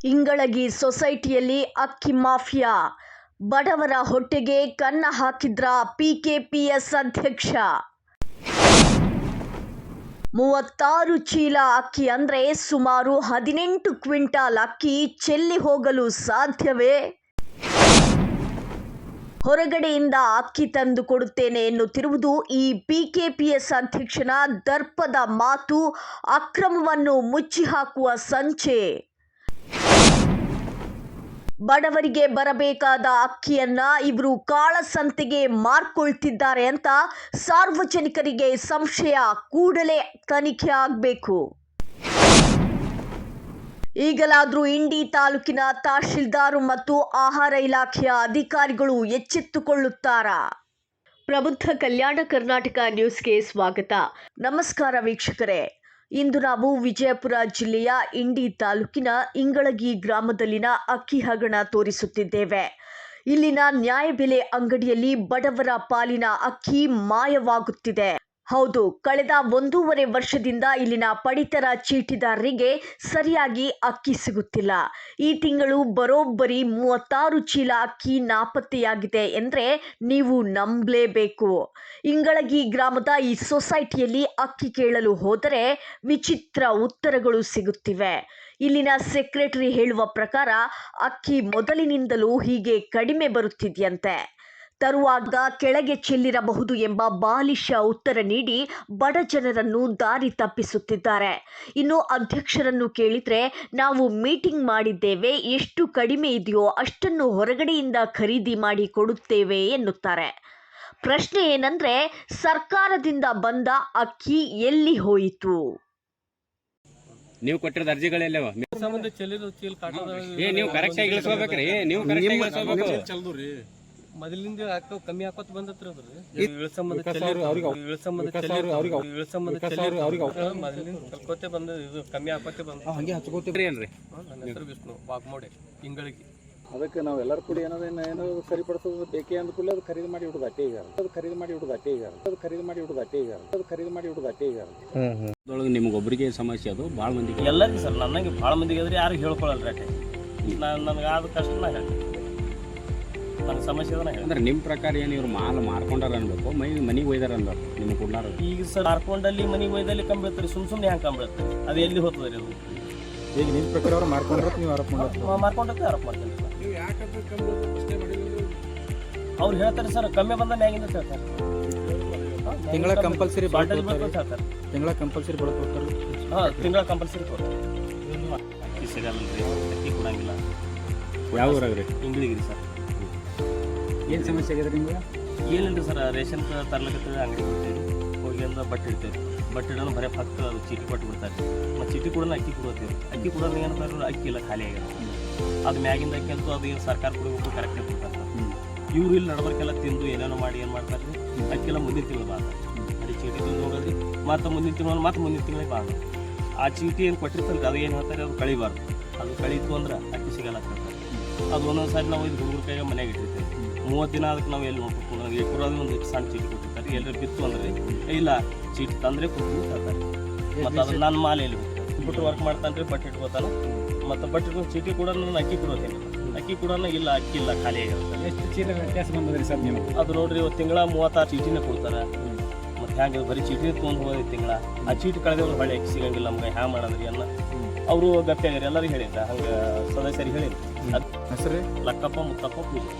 ಇಂಗಳಗಿ ಸೊಸೈಟಿಯಲ್ಲಿ ಅಕ್ಕಿ ಮಾಫಿಯಾ, ಬಡವರ ಹೊಟ್ಟೆಗೆ ಕನ್ನ ಹಾಕಿದ್ರ ಪಿಕೆಪಿಎಸ್ ಅಧ್ಯಕ್ಷ. 36 ಚೀಲ ಅಕ್ಕಿ ಅಂದ್ರೆ ಸುಮಾರು 18 ಕ್ವಿಂಟಾಲ್ ಅಕ್ಕಿ ಚೆಲ್ಲಿ ಹೋಗಲು ಸಾಧ್ಯವೇ? ಹೊರಗಡೆಯಿಂದ ಅಕ್ಕಿ ತಂದು ಕೊಡುತ್ತೇನೆ ಎನ್ನುತ್ತಿರುವುದು ಈ ಪಿಕೆಪಿಎಸ್ ಅಧ್ಯಕ್ಷನ ದರ್ಪದ ಮಾತು, ಅಕ್ರಮವನ್ನು ಮುಚ್ಚಿಹಾಕುವ ಸಂಚೆ. ಬಡವರಿಗೆ ಬರಬೇಕಾದ ಅಕ್ಕಿಯನ್ನ ಇವರು ಕಾಳಸಂತೆಗೆ ಮಾರ್ಕೊಳ್ತಿದ್ದಾರೆ ಅಂತ ಸಾರ್ವಜನಿಕರಿಗೆ ಸಂಶಯ. ಕೂಡಲೇ ತನಿಖೆ ಆಗಬೇಕು. ಈಗಲಾದರೂ ಇಂಡಿ ತಾಲೂಕಿನ ತಹಶೀಲ್ದಾರ್ ಮತ್ತು ಆಹಾರ ಇಲಾಖೆಯ ಅಧಿಕಾರಿಗಳು ಎಚ್ಚೆತ್ತುಕೊಳ್ಳುತ್ತಾರಾ? ಪ್ರಬುದ್ಧ ಕಲ್ಯಾಣ ಕರ್ನಾಟಕ ನ್ಯೂಸ್ಗೆ ಸ್ವಾಗತ. ನಮಸ್ಕಾರ ವೀಕ್ಷಕರೇ. ಇಂದು ನಾವು ವಿಜಯಪುರ ಜಿಲ್ಲೆಯ ಇಂಡಿ ತಾಲೂಕಿನ ಇಂಗಳಗಿ ಗ್ರಾಮದಲ್ಲಿನ ಅಕ್ಕಿ ಹಗರಣ ತೋರಿಸುತ್ತಿದ್ದೇವೆ. ಇಲ್ಲಿನ ನ್ಯಾಯಬೆಲೆ ಅಂಗಡಿಯಲ್ಲಿ ಬಡವರ ಪಾಲಿನ ಅಕ್ಕಿ ಮಾಯವಾಗುತ್ತಿದೆ. ಹೌದು, ಕಳೆದ 1.5 ವರ್ಷದಿಂದ ಇಲ್ಲಿನ ಪಡಿತರ ಚೀಟಿದಾರರಿಗೆ ಸರಿಯಾಗಿ ಅಕ್ಕಿ ಸಿಗುತ್ತಿಲ್ಲ. ಈ ತಿಂಗಳು ಬರೋಬ್ಬರಿ 36 ಚೀಲ ಅಕ್ಕಿ ನಾಪತ್ತೆಯಾಗಿದೆ ಎಂದರೆ ನೀವು ನಂಬಲೇಬೇಕು. ಇಂಗಳಗಿ ಗ್ರಾಮದ ಈ ಸೊಸೈಟಿಯಲ್ಲಿ ಅಕ್ಕಿ ಕೇಳಲು ಹೋದರೆ ವಿಚಿತ್ರ ಉತ್ತರಗಳು ಸಿಗುತ್ತಿವೆ. ಇಲ್ಲಿನ ಸೆಕ್ರೆಟರಿ ಹೇಳುವ ಪ್ರಕಾರ ಅಕ್ಕಿ ಮೊದಲಿನಿಂದಲೂ ಹೀಗೆ ಕಡಿಮೆ ಬರುತ್ತಿದೆಯಂತೆ. ತರುವಾಗ ಕೆಳಗೆ ಚೆಲ್ಲಿರಬಹುದು ಎಂಬ ಬಾಲಿಶ ಉತ್ತರ ನೀಡಿ ಬಡ ಜನರನ್ನು ದಾರಿ ತಪ್ಪಿಸುತ್ತಿದ್ದಾರೆ. ಇನ್ನು ಅಧ್ಯಕ್ಷರನ್ನು ಕೇಳಿದರೆ ನಾವು ಮೀಟಿಂಗ್ ಮಾಡಿದ್ದೇವೆ, ಎಷ್ಟು ಕಡಿಮೆ ಇದೆಯೋ ಅಷ್ಟನ್ನು ಹೊರಗಡೆಯಿಂದ ಖರೀದಿ ಮಾಡಿ ಕೊಡುತ್ತೇವೆ ಎನ್ನುತ್ತಾರೆ. ಪ್ರಶ್ನೆ ಏನಂದ್ರೆ, ಸರ್ಕಾರದಿಂದ ಬಂದ ಅಕ್ಕಿ ಎಲ್ಲಿ ಹೋಯಿತು? ನೀವು ಕೊಟ್ಟಿರೋದು ಅರ್ಜಿಗಳೆಲ್ಲವ ಸಂಬಂಧ ಚೆಲ್ಲಿರೋ ಚೀಲ ನೀವು ಕರೆಕ್ಟ್ ಆಗಿ ಇಳಿಸೋಬೇಕ್ರಿ. ನೀವು ಮೊದಲಿಂದ ಹಾಕೋ ಕಮ್ಮಿ ಹಾಕೋತ್ ಬಂದತ್ರಿ ಅದ್ರಿ ಮೊದಲಿಂದ ಕಲ್ಕೋತೆ ಬಂದ ಇದು ಕಮ್ಮಿ ಹಾಕೋತೆ ಬಂದ ಹಂಗೆ ಹಚ್ಕೋತೀರಿ ಏನ್ರಿ? ನನ್ನ ಹೆಸರು ವಿಷ್ಣು ಬಾಗ್ಮೋಡೆ, ಇಂಗಳಗಿ. ಅದಕ್ಕೆ ನಾವು ಎಲ್ಲರೂ ಕೂಡ ಏನೋ ಸರಿಪಡಿಸೋದು ಬೇಕೇ ಅಂದ ಕೂಡಲೇ ಅದು ಖರೀದಿ ಮಾಡಿ ಬಿಡೋದು ಅಟ್ಟೆ ಈಗ ಅದೊಳಗೆ ನಿಮ್ಗೆ ಒಬ್ಬರಿಗೆ ಸಮಸ್ಯೆ, ಅದು ಭಾಳ ಮಂದಿಗೆ ಎಲ್ಲರಿಗೂ ಸರ್, ನನಗೆ ಭಾಳ ಮಂದಿಗೆ ಆದ್ರೆ ಯಾರು ಹೇಳ್ಕೊಳ್ಳಲ್ರಿ ಅಟ್ಟೆ. ನನಗೆ ಆದ ಕಷ್ಟ ನಾ ಹೇಳಿ ನನ್ನ ಸಮಸ್ಯೆ ಅಂದ್ರೆ ನಿಮ್ಮ ಪ್ರಕಾರ ಏನು ಇವ್ರು ಮಾಲ್ ಮಾರ್ಕೊಂಡಾರ ಅನ್ಬೇಕು, ಮನೆಗೆ ಒಯ್ದಾರ ಅನ್ಬೇಕು ನಿಮ್ಗೆ ಕೊಡ್ಲಾರ? ಈಗ ಸರ್ ಮಾರ್ಕೊಂಡಲ್ಲಿ ಮನೆಗೆ ಒಯ್ದಲ್ಲಿ ಕಂಬಿಡ್ತಾರೆ, ಸುಮ್ಮನೆ ಹೆಂಗೆ ಕಂಬಿಡುತ್ತೆ? ಅದು ಎಲ್ಲಿ ಹೋಗ್ತದೆ ರೀ ಅದು? ಈಗ ನಿಮ್ಮ ಪ್ರಕಾರ ಅವ್ರು ಮಾರ್ಕೊಂಡ್ರೆ ನೀವು ಆರೋಪ ಮಾರ್ಕೊಂಡ್ರೆ ಆರೋಪ ಮಾಡ್ತೀನಿ ಸರ್. ಅವ್ರು ಹೇಳ್ತಾರೆ ಸರ್ ಕಮ್ಮಿ ಬಂದ ಮ್ಯಾಗಿಂದ ಹೇಳ್ತಾರೆ, ತಿಂಗಳ ಕಂಪಲ್ಸರಿ ಹೇಳ್ತಾರೆ, ತಿಂಗಳ ಕಂಪಲ್ಸರಿ ಬಡ್ತಾರೆ. ಹಾಂ, ತಿಂಗಳ ಕಂಪಲ್ಸರಿ ಕೊಡ್ತಾರೆ. ಅಕ್ಕಿ ಸಿಗಲ್ಲ ರೀ, ಅಕ್ಕಿ ಕೊಡಂಗಿಲ್ಲ. ಯಾವ ಊರಾಗ್ರಿ? ಇಂಗಳಿಗಿರಿ ಸರ್. ಏನು ಸಮಸ್ಯೆ ಆಗಿದೆ ನಿಮ್ಗೆ? ಏನಿಲ್ಲ ಸರ್, ರೇಷನ್ ತರ್ಲಿಕ್ಕೆ ಅಂಗಡಿ ಕೊಡ್ತೀವಿ, ಹೋಗಿ ಅಂದ್ರೆ ಬಟ್ಟೆ ಇಡ್ತೇವೆ, ಬಟ್ಟೆ ಇಡೋಣ ಬರೀ ಫಸ್ಟ್ ಅದು ಚೀಟಿ ಕೊಟ್ಟು ಬಿಡ್ತಾರೆ. ಮತ್ತು ಚೀಟಿ ಕೂಡ ಅಕ್ಕಿ ಕೊಡ್ತೀವಿ, ಅಕ್ಕಿ ಕೊಡೋದು ಏನಂತಾರೆ ಅಕ್ಕಿ ಇಲ್ಲ, ಖಾಲಿ ಆಗ್ಯದ. ಅದು ಮ್ಯಾಗಿಂದ ಅಕ್ಕಿ ಅಂತೂ ಅದು ಏನು ಸರ್ಕಾರ ಕೊಡಬೇಕು, ಕರೆಕ್ಟಾಗಿ ಕೊಡ್ತಾರೆ. ಇವ್ರು ಇಲ್ಲಿ ನಡ್ಬರ್ಕೆಲ್ಲ ತಿಂದು ಏನೇನೋ ಮಾಡಿ ಏನು ಮಾಡ್ತಾರೆ ರೀ, ಅಕ್ಕಿಲ್ಲ ಮುಂದಿನ ತಿಂಗಳು ಬಾದ ಅದೇ ಚೀಟಿ ತಿಂದು ಹೋಗೋದ್ರಿ, ಮತ್ತು ಮುಂದಿನ ತಿಂಗಳಿಗೆ ಬಾದ. ಆ ಚೀಟಿ ಏನು ಕೊಟ್ಟಿರ್ತಾರೆ ಅದು ಏನು ಹೇಳ್ತಾರೆ, ಅದು ಕಳಿಬಾರ್ದು. ಅದು ಕಳೀತು ಅಂದ್ರೆ ಅಕ್ಕಿ ಸಿಗಲ್ಲ ಅಂತ ಹೇಳ್ತಾರೆ. ಅದು ಒಂದೊಂದು ಸಾರಿ ನಾವು ಇದು ಹುಡುಗರ ಕೈಗೆ ಮನೆಯಾಗ ಇಟ್ಟಿರ್ತೀವಿ. 30 ದಿನ ಅದಕ್ಕೆ ನಾವು ಎಲ್ಲಿ ನೋಡ್ಬೇಕು, ನನಗೆ ಕೊಡೋದು ಒಂದು ಸಣ್ಣ ಚೀಟಿ ಕೊಟ್ಟಿರ್ತಾರೆ. ಎಲ್ಲರೂ ಬಿತ್ತು ಅಂದರೆ ಇಲ್ಲ ಚೀಟಿ ತಂದರೆ ಕೊಡ್ತೀವಿ ಹೇಳ್ತಾರೆ. ಮತ್ತು ಅದು ನನ್ನ ಮಾಲೆ ಎಲ್ಲಿ ಬಿಟ್ಟು ವರ್ಕ್ ಮಾಡ್ತಾನೆ ರೀ, ಬಟ್ಟೆ ಇಟ್ಕೋತಾನೆ. ಮತ್ತು ಬಟ್ಟೆ ಇಟ್ಕೊಂಡು ಚೀಟಿ ಕೂಡ ನಾನು ಅಕ್ಕಿ ಕೊಡೋತೀನಿ, ಅಕ್ಕಿ ಕೂಡ ಇಲ್ಲ ಅಕ್ಕಿ ಇಲ್ಲ, ಖಾಲಿ ಆಗಿರುತ್ತೆ. ಎಷ್ಟು ಚೀಲ ವ್ಯತ್ಯಾಸ ಬಂದ್ರಿ ಸರ್ ನೀವು? ಅದು ನೋಡ್ರಿ, ಇವತ್ತು ತಿಂಗಳ 36 ಚೀಟಿನೇ ಕೊಡ್ತಾರೆ. ಮತ್ತು ಹ್ಯಾಂಗೆ ಬರೀ ಚೀಟಿ ತೊಗೊಂಡು ಹೋಗೋದು ತಿಂಗಳ. ಆ ಚೀಟಿ ಕಳೆದವ್ರು ಹೊಳೆ ಅಕ್ಕಿ ಸಿಗಂಗಿಲ್ಲ ನಮ್ಗೆ, ಹ್ಯಾಂಗೆ ಮಾಡೋದ್ರಿ ಅನ್ನ ಅವರು ಗಪ್ಪೆ ಆಗ್ಯಾರ. ಎಲ್ಲರಿಗೂ ಹೇಳಿದ್ರೆ ಹಂಗೆ ಸದಸ್ಯರಿಗೆ ಹೇಳಿದ್ರು. ಅದು ಹೆಸರು ಲಕ್ಕಪ್ಪ ಮುತ್ತಪ್ಪ ಪೂಜೆ.